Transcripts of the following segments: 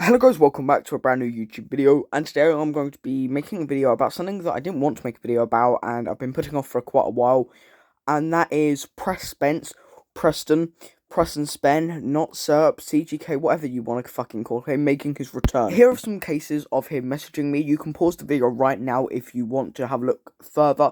Hello guys, welcome back to a brand new YouTube video, and today I'm going to be making a video about something that I didn't want to make a video about and I've been putting off for quite a while, and that is Preston Spen, not Serp, CGK, whatever you want to fucking call him, making his return. Here are some cases of him messaging me. You can pause the video right now if you want to have a look further.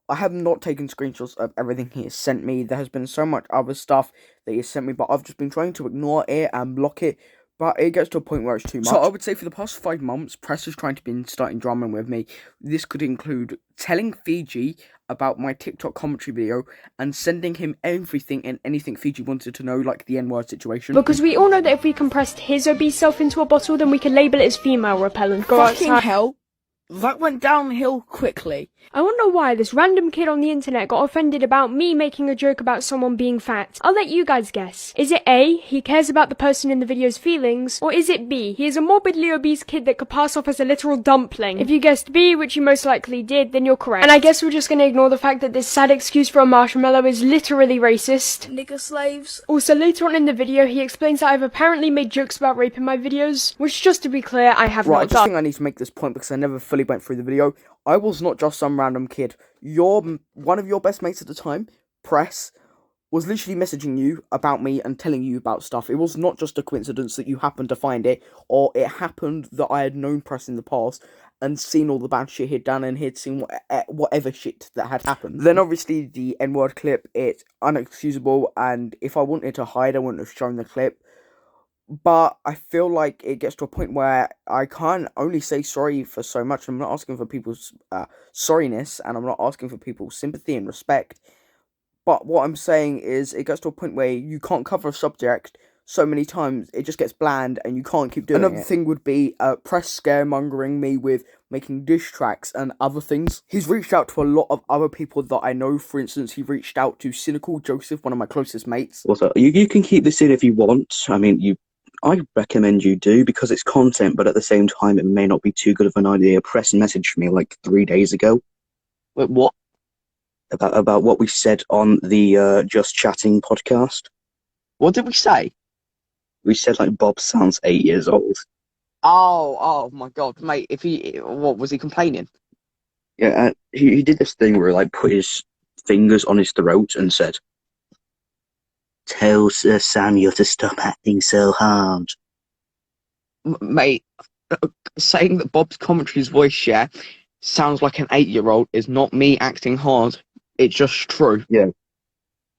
I have not taken screenshots of everything he has sent me. There has been so much other stuff that he has sent me, but I've just been trying to ignore it and block it. But it gets to a point where it's too much. So I would say for the past 5 months, Press is trying to be starting drama with me. This could include telling Fiji about my TikTok commentary video and sending him everything and anything Fiji wanted to know, like the N-word situation. Because we all know that if we compressed his obese self into a bottle, then we could label it as female repellent. Fucking hell. That went downhill quickly. I wonder why this random kid on the internet got offended about me making a joke about someone being fat. I'll let you guys guess. Is it A, he cares about the person in the video's feelings, or is it B, he is a morbidly obese kid that could pass off as a literal dumpling? If you guessed B, which you most likely did, then you're correct. And I guess we're just gonna ignore the fact that this sad excuse for a marshmallow is literally racist. Nigger slaves. Also, later on in the video, he explains that I've apparently made jokes about rape in my videos, which, just to be clear, I have not I just done. think I need to make this point because I never fully went through the video. I was not just some random kid. One of your best mates at the time, Press, was literally messaging you about me and telling you about stuff. It was not just a coincidence that you happened to find it, or it happened that I had known Press in the past and seen all the bad shit he'd done and he'd seen whatever shit that had happened. Then obviously the N-word clip, it's unexcusable, and if I wanted to hide, I wouldn't have shown the clip. But I feel like it gets to a point where I can't only say sorry for so much. I'm not asking for people's sorriness, and I'm not asking for people's sympathy and respect. But what I'm saying is it gets to a point where you can't cover a subject so many times, it just gets bland and you can't keep doing it. Another thing would be Press scaremongering me with making diss tracks and other things. He's reached out to a lot of other people that I know. For instance, he reached out to Cynical Joseph, one of my closest mates. Also, you can keep this in if you want. I mean, I recommend you do, because it's content, but at the same time, it may not be too good of an idea. Press messaged me like 3 days ago. Wait, what? About what we said on the Just Chatting podcast. What did we say? We said, like, Bob sounds 8 years old. Oh my god, mate, what, was he complaining? Yeah, he did this thing where he, like, put his fingers on his throat and said, "Tell Sir Samuel to stop acting so hard." Mate, saying that Bob's commentary's voice, sounds like an 8-year-old is not me acting hard. It's just true. Yeah.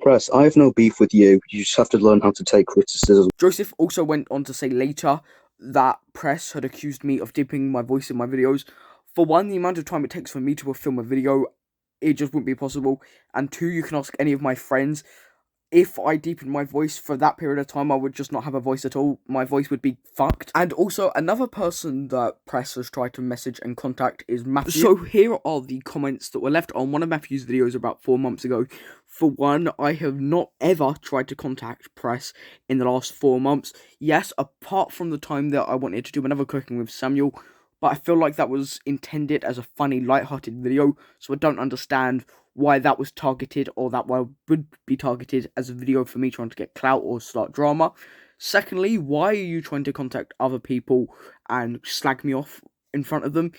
Press, I have no beef with you. You just have to learn how to take criticism. Joseph also went on to say later that Press had accused me of dipping my voice in my videos. For one, the amount of time it takes for me to film a video, it just wouldn't be possible. And two, you can ask any of my friends. If I deepened my voice for that period of time, I would just not have a voice at all. My voice would be fucked. And also, another person that Press has tried to message and contact is Matthew. So here are the comments that were left on one of Matthew's videos about 4 months ago. For one, I have not ever tried to contact Press in the last 4 months. Yes, apart from the time that I wanted to do another cooking with Samuel, but I feel like that was intended as a funny, light-hearted video, so I don't understand why that was targeted, or that would be targeted as a video for me trying to get clout or start drama. Secondly, why are you trying to contact other people and slag me off in front of them?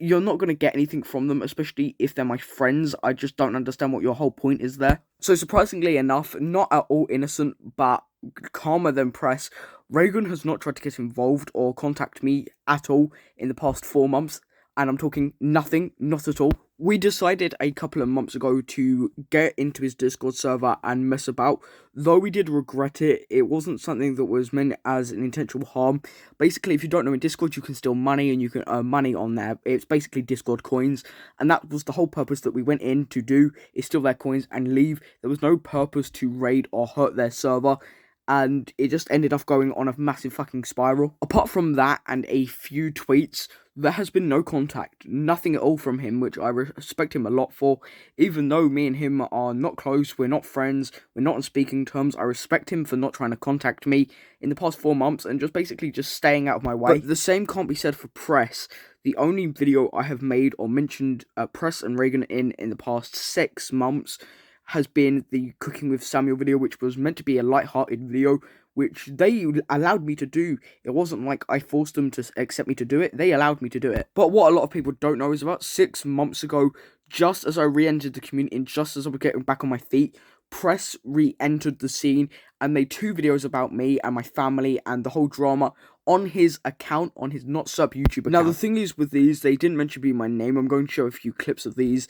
You're not going to get anything from them, especially if they're my friends. I just don't understand what your whole point is there. So surprisingly enough, not at all innocent, but calmer than Press, Reagan has not tried to get involved or contact me at all in the past 4 months. And I'm talking nothing, not at all. We decided a couple of months ago to get into his Discord server and mess about. Though we did regret it, it wasn't something that was meant as an intentional harm. Basically, if you don't know, in Discord you can steal money and you can earn money on there. It's basically Discord coins. And that was the whole purpose that we went in to do, is steal their coins and leave. There was no purpose to raid or hurt their server. And it just ended up going on a massive fucking spiral. Apart from that and a few tweets, there has been no contact, nothing at all from him, which I respect him a lot for. Even though me and him are not close, we're not friends, we're not on speaking terms, I respect him for not trying to contact me in the past 4 months and just basically just staying out of my way. But the same can't be said for Press. The only video I have made or mentioned Press and Reagan in the past 6 months has been the Cooking with Samuel video, which was meant to be a light-hearted video which they allowed me to do. It wasn't like I forced them to accept me to do it. They allowed me to do it. But what a lot of people don't know is about 6 months ago, just as I re-entered the community and just as I was getting back on my feet, Press re-entered the scene and made 2 videos about me and my family and the whole drama on his account, on his not sub YouTube account. Now the thing is with these, they didn't mention me my name. I'm going to show a few clips of these.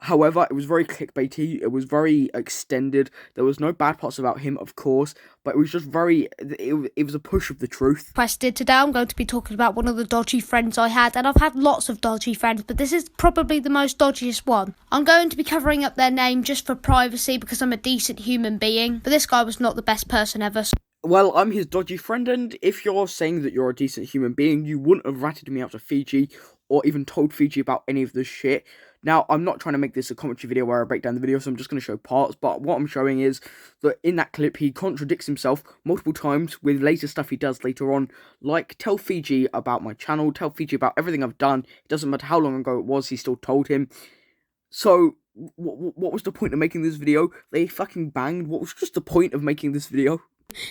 However, it was very clickbaity, it was very extended, there was no bad parts about him, of course, but it was just very, it was a push of the truth. Press did today. I'm going to be talking about one of the dodgy friends I had, and I've had lots of dodgy friends, but this is probably the most dodgiest one. I'm going to be covering up their name just for privacy because I'm a decent human being, but this guy was not the best person ever. Well, I'm his dodgy friend, and if you're saying that you're a decent human being, you wouldn't have ratted me out to Fiji, or even told Fiji about any of this shit. Now, I'm not trying to make this a commentary video where I break down the video, so I'm just going to show parts, but what I'm showing is that in that clip, he contradicts himself multiple times with later stuff he does later on, like tell Fiji about my channel, tell Fiji about everything I've done. It doesn't matter how long ago it was, he still told him. So, what was the point of making this video? They fucking banged. What was just the point of making this video?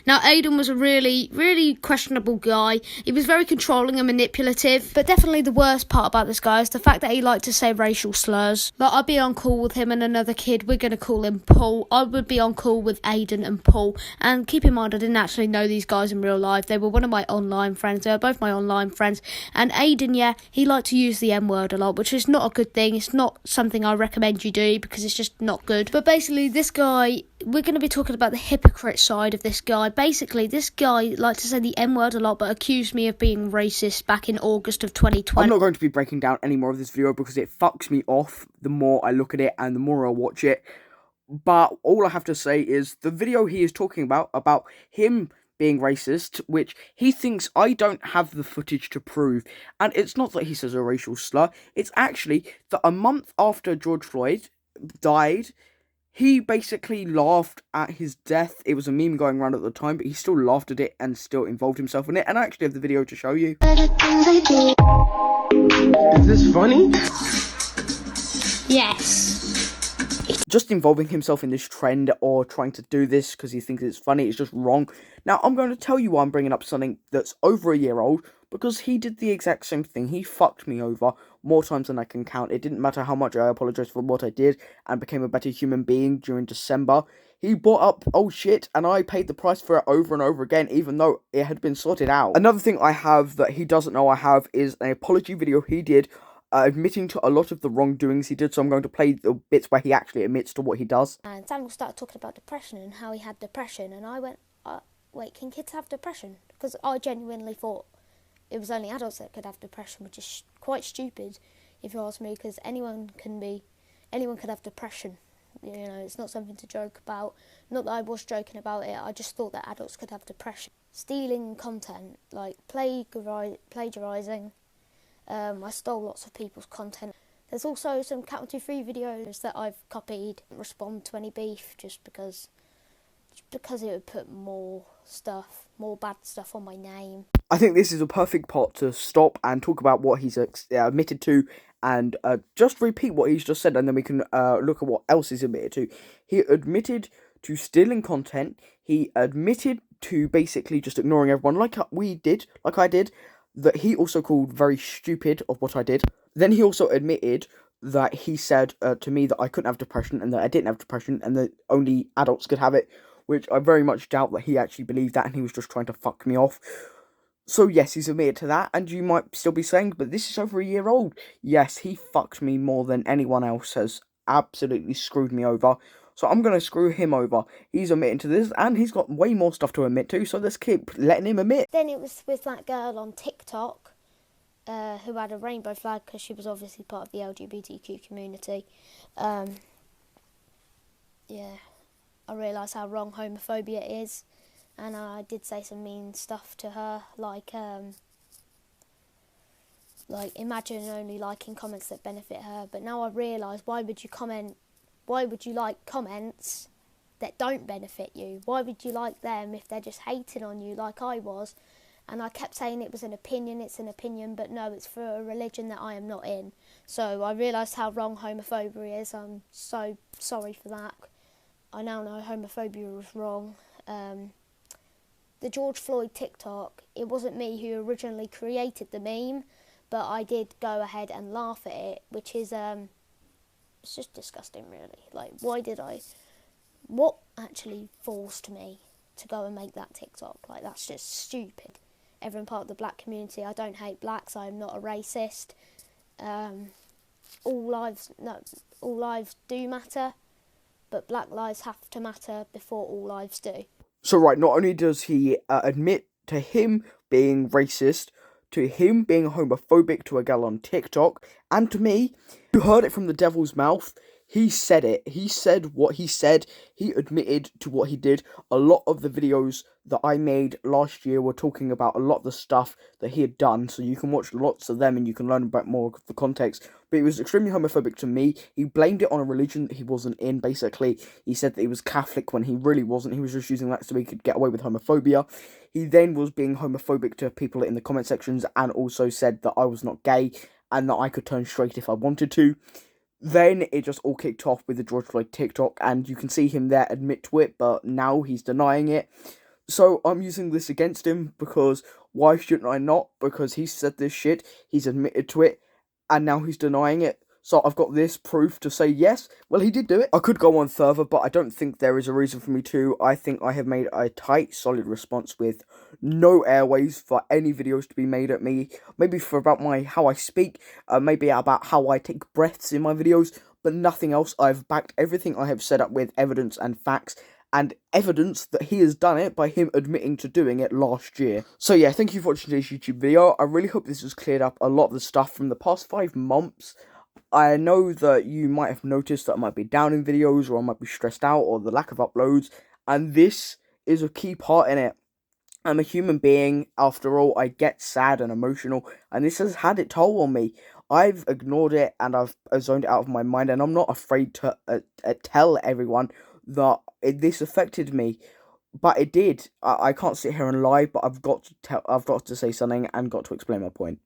Now, Aiden was a really, really questionable guy. He was very controlling and manipulative. But definitely the worst part about this guy is the fact that he liked to say racial slurs. Like, I'd be on call with him and another kid. We're going to call him Paul. I would be on call with Aiden and Paul. And keep in mind, I didn't actually know these guys in real life. They were one of my online friends. They were both my online friends. And Aiden, yeah, he liked to use the M-word a lot, which is not a good thing. It's not something I recommend you do because it's just not good. But basically, this guy, we're going to be talking about the hypocrite side of this guy. Basically, this guy liked to say the M-word a lot, but accused me of being racist back in August of 2020. I'm not going to be breaking down any more of this video because it fucks me off the more I look at it and the more I watch it. But all I have to say is the video he is talking about him being racist, which he thinks I don't have the footage to prove. And it's not that he says a racial slur, it's actually that a month after George Floyd died, he basically laughed at his death. It was a meme going around at the time, but he still laughed at it and still involved himself in it. And I actually have the video to show you. Is this funny? Yes. Just involving himself in this trend or trying to do this because he thinks it's funny is just wrong. Now, I'm going to tell you why I'm bringing up something that's over a year old, because he did the exact same thing. He fucked me over more times than I can count. It didn't matter how much I apologized for what I did and became a better human being during December. He brought up old shit and I paid the price for it over and over again, even though it had been sorted out. Another thing I have that he doesn't know I have is an apology video he did admitting to a lot of the wrongdoings he did, so I'm going to play the bits where he actually admits to what he does. And Samuel started talking about depression and how he had depression, and I went, wait, can kids have depression? Because I genuinely thought it was only adults that could have depression, which is quite stupid, if you ask me, because anyone could have depression. You know, it's not something to joke about. Not that I was joking about it, I just thought that adults could have depression. Stealing content, like plagiarising. I stole lots of people's content. There's also some Cat 123 videos that I've copied. Respond to any beef just because it would put more bad stuff on my name. I think this is a perfect part to stop and talk about what he's admitted to, and just repeat what he's just said, and then we can look at what else he's admitted to. He admitted to stealing content. He admitted to basically just ignoring everyone, like I did. That he also called very stupid of what I did. Then he also admitted that he said to me that I couldn't have depression and that I didn't have depression and that only adults could have it, which I very much doubt that he actually believed that and he was just trying to fuck me off. So yes, he's admitted to that, and you might still be saying, but this is over a year old. Yes, he fucked me more than anyone else has absolutely screwed me over. So I'm going to screw him over. He's admitting to this, and he's got way more stuff to admit to, so let's keep letting him admit. Then it was with that girl on TikTok who had a rainbow flag because she was obviously part of the LGBTQ community. Yeah, I realised how wrong homophobia is, and I did say some mean stuff to her, like imagine only liking comments that benefit her. But now I realise, why would you like comments that don't benefit you? Why would you like them if they're just hating on you like I was? And I kept saying it was an opinion, it's an opinion, but no, it's for a religion that I am not in. So I realised how wrong homophobia is. I'm so sorry for that. I now know homophobia was wrong. the George Floyd TikTok, it wasn't me who originally created the meme, but I did go ahead and laugh at it, which is it's just disgusting, really. Like, what actually forced me to go and make that TikTok? Like, that's just stupid. Everyone part of the black community, I don't hate blacks, I'm not a racist. All lives do matter, but black lives have to matter before all lives do. So right, not only does he admit to him being racist, to him being homophobic to a gal on TikTok, and to me, who heard it from the devil's mouth, he said it. He said what he said. He admitted to what he did. A lot of the videos that I made last year were talking about a lot of the stuff that he had done, so you can watch lots of them and you can learn about more of the context. But he was extremely homophobic to me. He blamed it on a religion that he wasn't in, basically. He said that he was Catholic when he really wasn't. He was just using that so he could get away with homophobia. He then was being homophobic to people in the comment sections and also said that I was not gay and that I could turn straight if I wanted to. Then it just all kicked off with the George Floyd TikTok, and you can see him there admit to it, but now he's denying it. So I'm using this against him because why shouldn't I not? Because he said this shit, he's admitted to it, and now he's denying it. So I've got this proof to say yes, well, he did do it. I could go on further, but I don't think there is a reason for me to. I think I have made a tight, solid response with no airways for any videos to be made at me. Maybe for about how I speak, maybe about how I take breaths in my videos, but nothing else. I've backed everything I have said up with evidence and facts, and evidence that he has done it by him admitting to doing it last year. So yeah, thank you for watching today's YouTube video. I really hope this has cleared up a lot of the stuff from the past 5 months. I know that you might have noticed that I might be down in videos, or I might be stressed out, or the lack of uploads, and this is a key part in it. I'm a human being, after all. I get sad and emotional, and this has had its toll on me. I've ignored it, and I've zoned it out of my mind, and I'm not afraid to tell everyone that this affected me. But it did. I can't sit here and lie, but I've got to say something and got to explain my point.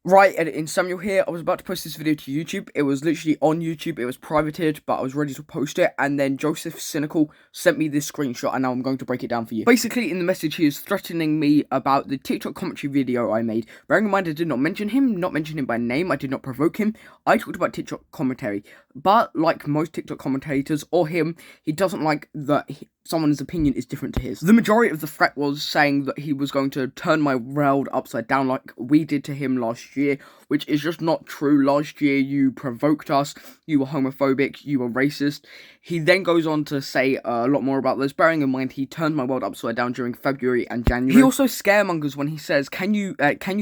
Right, editing Samuel here. I was about to post this video to YouTube. It was literally on YouTube. It was privated, but I was ready to post it. And then Joseph Cynical sent me this screenshot, and now I'm going to break it down for you. Basically, in the message, he is threatening me about the TikTok commentary video I made. Bearing in mind, I did not mention him by name. I did not provoke him. I talked about TikTok commentary. But like most TikTok commentators, or him, he doesn't like that someone's opinion is different to his. The majority of the threat was saying that he was going to turn my world upside down like we did to him last year, which is just not true. Last year, you provoked us, you were homophobic, you were racist. He then goes on to say a lot more about this, bearing in mind he turned my world upside down during February and January. He also scaremongers when he says, can you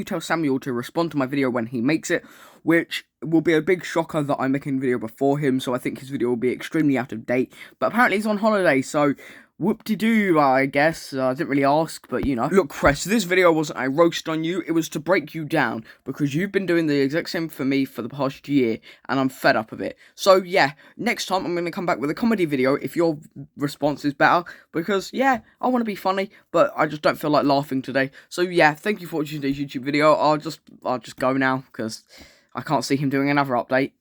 tell Samuel to respond to my video when he makes it, which will be a big shocker that I'm making a video before him, so I think his video will be extremely out of date. But apparently he's on holiday, so whoop-de-doo, I guess. I didn't really ask, but you know. Look, Cress, this video wasn't a roast on you, it was to break you down, because you've been doing the exact same for me for the past year, and I'm fed up of it. So yeah, next time I'm going to come back with a comedy video if your response is better, because yeah, I want to be funny, but I just don't feel like laughing today. So yeah, thank you for watching today's YouTube video. I'll just go now, because I can't see him doing another update.